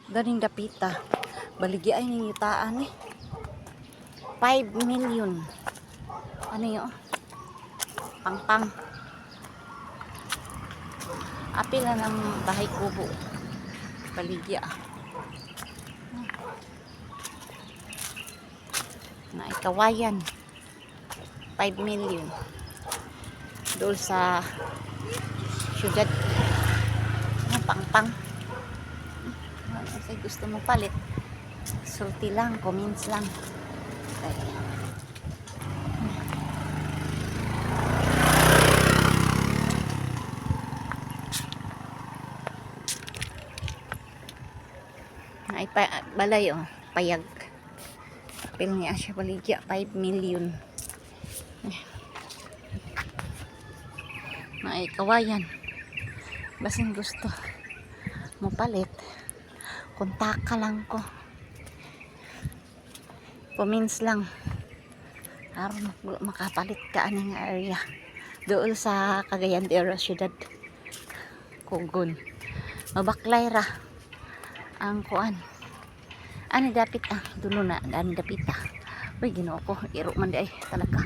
Ganing dapita. Baligi ay niyutaan eh. 5 million. Ano yun? Pangpang. Apil na ng bahay kubo. Baligya. Na ikawayan. 5 million. Doon sa syudad. Pangpang. Kasi gusto mo palit. Sulti lang, comments lang. Okay. Ay balay oh, payag. Apil niya siya baligya 5 million. Na kawayan. Basin gusto mo palit. Kontak ka lang ko. Comments lang. Aron makapalit ka aning area. Doon sa Cagayan de Oro Ciudad. Kugon. Mabaklay ra ang kuan. Ani dapit dulo na ani dapita. Uy, Ginoo ko, iro man di ay talaga.